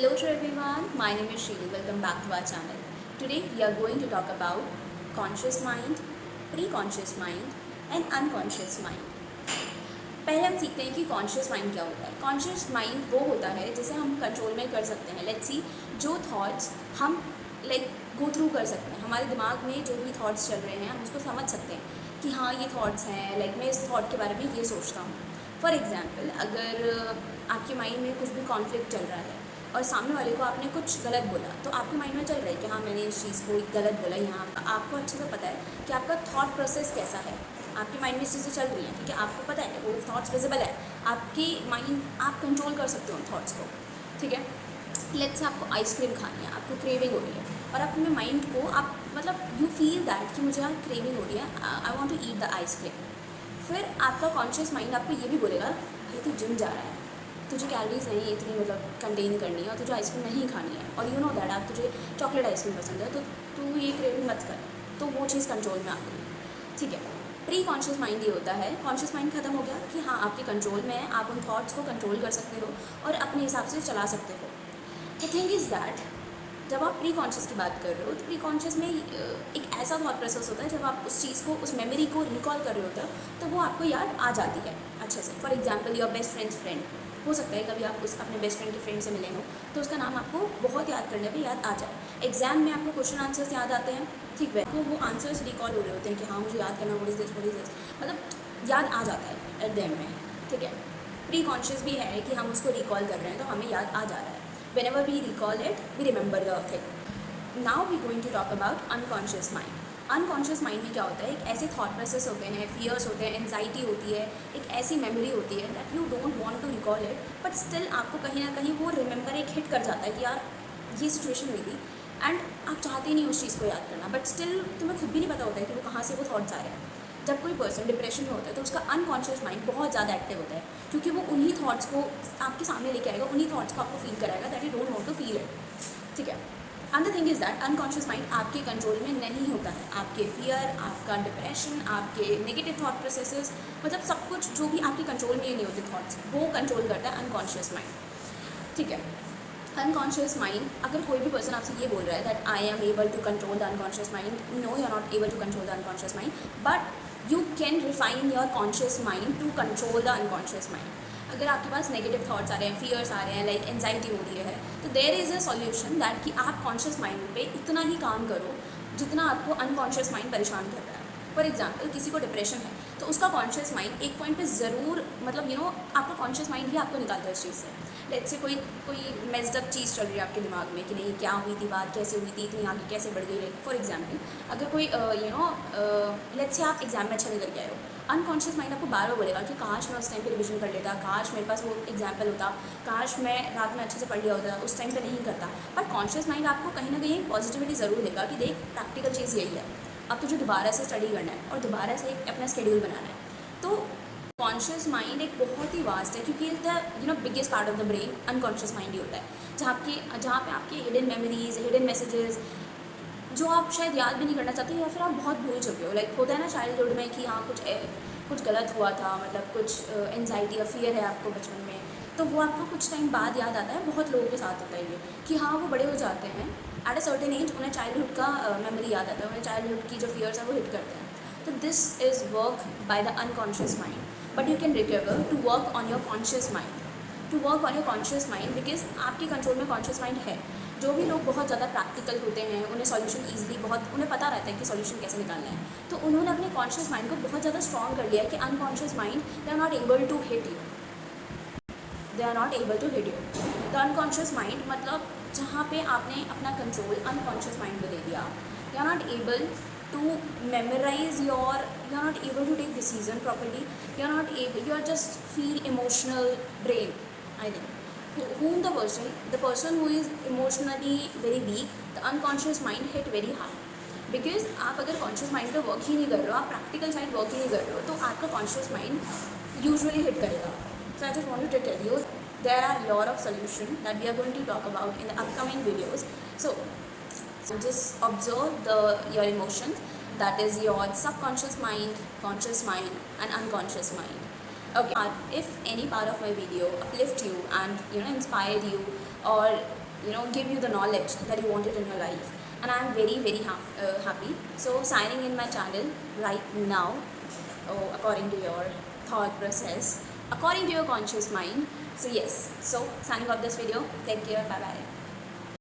Hello to everyone, my name is Sheila. Welcome back to our channel. Today we are going to talk about conscious mind, pre-conscious mind and unconscious mind. पहले हम सीखते हैं कि conscious mind क्या होता है. Conscious mind वो होता है जिसे हम कंट्रोल में कर सकते हैं. लेट्स सी, जो थॉट्स हम गो थ्रू कर सकते हैं, हमारे दिमाग में जो भी थॉट्स चल रहे हैं हम उसको समझ सकते हैं कि हाँ ये थॉट्स हैं. मैं इस थॉट के बारे में ये सोचता हूँ. फॉर एग्जाम्पल, अगर आपके माइंड में कुछ भी कॉन्फ्लिक्ट चल रहा है और सामने वाले को आपने कुछ गलत बोला, तो आपके माइंड में चल रहा है कि हाँ मैंने इस चीज़ को गलत बोला. यहाँ आपको अच्छे से पता है कि आपका थॉट प्रोसेस कैसा है, आपके माइंड में इस चीज़ें चल रही हैं, ठीक है. आपको पता है वो थॉट्स विजिबल है, आपकी माइंड आप कंट्रोल कर सकते हो उन थॉट्स को, ठीक है. लेट्स से आपको आइसक्रीम खानी है, आपको क्रेविंग हो रही है और अपने माइंड को आप यू फील दैट कि मुझे यहाँ क्रेविंग हो रही है, I want to eat the ice cream. फिर आपका कॉन्शियस माइंड आपको ये भी बोलेगा भाई तू जिम जा रहा है, तुझे कैलोरीज नहीं इतनी कंटेन करनी है और तुझे आइसक्रीम नहीं खानी है, और यू नो दैट आप तुझे चॉकलेट आइसक्रीम पसंद है, तो तू ये क्रेविंग मत कर. तो वो चीज़ कंट्रोल में आ गई, ठीक है. प्री कॉन्शियस माइंड ये होता है, कॉन्शियस माइंड खत्म हो गया कि हाँ आपके कंट्रोल में है, आप उन थॉट्स को कंट्रोल कर सकते हो और अपने हिसाब से चला सकते हो. द थिंग इज़ दैट जब आप प्री कॉन्शियस की बात कर रहे हो तो प्री कॉन्शियस में एक ऐसा थॉट प्रोसेस होता है जब आप उस चीज़ को, उस मेमोरी को रिकॉल कर रहे होते हो तो वो आपको याद आ जाती है अच्छे से. For example, your best friends friend, हो सकता है कभी आप अपने बेस्ट फ्रेंड के फ्रेंड से मिले हो तो उसका नाम आपको बहुत याद करने पे याद आ जाए. एग्जाम में आपको क्वेश्चन आंसर्स याद आते हैं, ठीक है, तो वो आंसर्स रिकॉल हो रहे होते हैं कि हाँ मुझे याद करना, व्हाट इज़ दिस, याद आ जाता है एट द एंड में, ठीक है. प्री कॉन्शियस भी है कि हम उसको रिकॉल कर रहे हैं तो हमें याद आ जा रहा है. whenever we recall it we remember the thing. Now we going to talk about unconscious mind. Unconscious mind में क्या होता है, एक ऐसे थॉट प्रोसेस होते हैं, फियर्स होते हैं, एनजाइटी होती है, एक ऐसी मेमोरी होती है that you don't want to recall it, but still आपको कहीं ना कहीं वो रिमेंबर एक हिट कर जाता है कि यार ये सिचुएशन हुई थी एंड आप चाहते नहीं उस चीज़ को याद करना, बट स्टिल तुम्हें खुद भी नहीं पता होता है कि वो कहाँ से वो थॉट्स आ रहे हैं. जब कोई पर्सन डिप्रेशन में होता है तो उसका अनकॉन्शियस माइंड बहुत ज़्यादा एक्टिव होता है क्योंकि वो उन्हीं थॉट्स को आपके सामने लेके आएगा, उन्हीं थॉट्स को आपको फील कराएगा that you don't want to feel it, ठीक है. And the thing is that unconscious mind आपके कंट्रोल में नहीं होता है. आपके फियर, आपका डिप्रेशन, आपके नेगेटिव थॉट प्रोसेसेस, सब कुछ जो भी आपके कंट्रोल में नहीं होते थॉट्स, वो कंट्रोल करता है अनकॉन्शियस माइंड, ठीक है. अनकॉन्शियस माइंड, अगर कोई भी पर्सन आपसे ये बोल रहा है that I am able to control the unconscious mind, no you are not able to control the unconscious mind, but you can refine your conscious mind to control the unconscious mind. अगर आपके पास negative thoughts आ रहे हैं, fears आ रहे हैं, anxiety हो रही है, तो there is a solution that कि आप कॉन्शियस माइंड पे इतना ही काम करो जितना आपको अनकॉन्शियस माइंड परेशान कर रहा है. फॉर एग्जाम्पल, किसी को डिप्रेशन है तो उसका कॉन्शियस माइंड एक पॉइंट पे ज़रूर आपका कॉन्शियस माइंड ही आपको निकालता है इस चीज़ से. लेट्स से कोई मेस्ड अप चीज़ चल रही है आपके दिमाग में कि नहीं क्या हुई थी बात, कैसे हुई थी, इतनी आगे कैसे बढ़ गई. फॉर एग्जाम्पल, अगर कोई लेट्स से आप एग्जाम में अच्छा नहीं करके आए हो, अनकॉन्शियस माइंड आपको बार बार बोलेगा कि काश मैं उस टाइम पे रिविजन कर लेता, काश मेरे पास वो एग्जाम्पल होता, काश मैं रात में अच्छे से पढ़ लिया होता, उस टाइम पे नहीं करता. बट कॉन्शियस माइंड आपको कहीं ना कहीं पॉजिटिविटी ज़रूर देगा कि देख प्रैक्टिकल चीज़ यही है, अब तुझे दोबारा से स्टडी करना है और दोबारा से अपना स्केड्यूल बनाना है. तो कॉन्शियस माइंड एक बहुत ही वास्ट है क्योंकि the biggest part of the brain unconscious mind ही होता है, जहाँ पे आपके हिडन मेमोरीज, हिडन मैसेजेस जो आप शायद याद भी नहीं करना चाहते या फिर आप बहुत भूल चुके हो. होता है ना चाइल्डहुड में कि हाँ कुछ गलत हुआ था, कुछ एनजाइटी या फियर है आपको बचपन में, तो वो आपको कुछ टाइम बाद याद आता है. बहुत लोगों के साथ होता है ये कि हाँ वो बड़े हो जाते हैं एट अ सर्टेन एज, उन्हें चाइल्डहुड का मेमोरी याद आता है, उन्हें चाइल्डहुड की जो फियर्स है वो हिट करते हैं. तो this is work by the unconscious mind, but you can recover to work on your conscious mind, because आपके कंट्रोल में कॉन्शियस माइंड है. जो भी लोग बहुत ज़्यादा प्रैक्टिकल होते हैं, उन्हें सॉल्यूशन ईजिली उन्हें पता रहता है कि सॉल्यूशन कैसे निकालना है, तो उन्होंने अपने कॉन्शियस माइंड को बहुत ज़्यादा स्ट्रॉन्ग कर लिया है कि unconscious mind they are not able to hit you. The unconscious mind जहाँ पे आपने अपना कंट्रोल अनकॉन्शियस माइंड को दे दिया, you are not able to memorize you are not able to take decision properly, you are just feel emotional brain. I think whom the person who is emotionally very weak, the unconscious mind hit very hard, because आप अगर conscious mind पे work ही नहीं कर रहे हो, आप practical side work ही नहीं कर रहे हो, तो आपका कॉन्शियस माइंड यूजुअली हिट करेगा. So I just wanted to tell you there are a lot of solution that we are going to talk about in the upcoming videos. So just observe your emotions, that is your subconscious mind, conscious mind and unconscious mind. Okay, if any part of my video uplift you and inspire you or give you the knowledge that you wanted in your life. And I'm very very happy. So signing in my channel right now, according to your thought process, according to your conscious mind. So yes, so signing off this video. Take care. Bye bye.